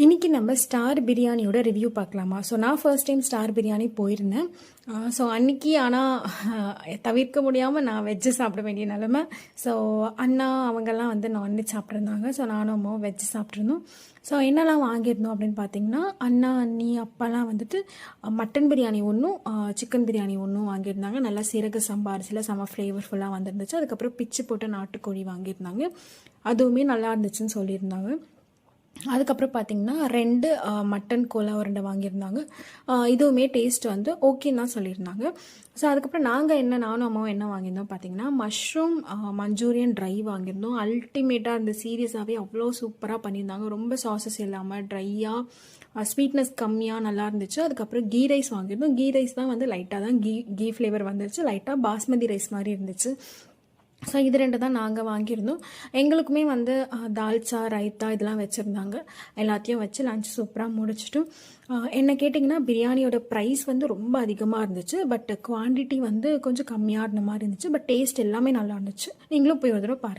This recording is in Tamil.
இன்றைக்கி நம்ம ஸ்டார் பிரியாணியோட ரிவ்யூ பார்க்கலாமா? ஸோ நான் ஃபர்ஸ்ட் டைம் ஸ்டார் பிரியாணி போயிருந்தேன். ஸோ அன்றைக்கி ஆனால் தவிர்க்க முடியாமல் நான் வெஜ்ஜு சாப்பிட வேண்டிய நிலமை. ஸோ அண்ணா அவங்கெல்லாம் வந்து நான்வெஜ் சாப்பிட்ருந்தாங்க. ஸோ நானும் அம்மாவும் வெஜ்ஜு சாப்பிட்ருந்தோம். ஸோ என்னெல்லாம் வாங்கியிருந்தோம் அப்படின்னு பார்த்தீங்கன்னா, அண்ணா அண்ணி அப்பாலாம் வந்துட்டு மட்டன் பிரியாணி ஒன்றும் சிக்கன் பிரியாணி ஒன்றும் வாங்கியிருந்தாங்க. நல்லா சீரக சம்பா அரிசியில் செம்ம ஃப்ளேவர்ஃபுல்லாக வந்துருந்துச்சு. அதுக்கப்புறம் பிச்சு போட்ட நாட்டுக்கோழி வாங்கியிருந்தாங்க. அதுவுமே நல்லா இருந்துச்சுன்னு சொல்லியிருந்தாங்க. அதுக்கப்புறம் பார்த்திங்கன்னா 2 மட்டன் கோலா உருண்டை வாங்கியிருந்தாங்க. இதுவுமே டேஸ்ட் வந்து ஓகேன்னு தான் சொல்லியிருந்தாங்க. ஸோ அதுக்கப்புறம் நானும் அம்மாவும் என்ன வாங்கியிருந்தோம் பார்த்திங்கன்னா, மஷ்ரூம் மஞ்சூரியன் ட்ரை வாங்கியிருந்தோம். அல்டிமேட்டாக இருந்த சீரியஸாகவே அவ்வளோ சூப்பராக பண்ணியிருந்தாங்க. ரொம்ப சாசஸ் இல்லாமல் ட்ரையாக, ஸ்வீட்னஸ் கம்மியாக நல்லா இருந்துச்சு. அதுக்கப்புறம் கீ ரைஸ் வாங்கியிருந்தோம். கீ ரைஸ் தான் வந்து லைட்டாக தான் கீ ஃப்ளேவர் வந்துருச்சு. லைட்டாக பாஸ்மதி ரைஸ் மாதிரி இருந்துச்சு. ஸோ இது 2 தான் நாங்கள் வாங்கியிருந்தோம். எங்களுக்குமே வந்து தால்ச்சா ரைத்தா இதெல்லாம் வச்சுருந்தாங்க. எல்லாத்தையும் வச்சு லஞ்ச் சூப்பராக முடிச்சிட்டோம். என்ன கேட்டிங்கன்னா, பிரியாணியோட ப்ரைஸ் வந்து ரொம்ப அதிகமாக இருந்துச்சு. பட் குவான்டிட்டி வந்து கொஞ்சம் கம்மியாக இருந்த மாதிரி இருந்துச்சு. பட் டேஸ்ட் எல்லாமே நல்லா இருந்துச்சு. நீங்களும் போய் ஒரு தடவை பாருங்கள்.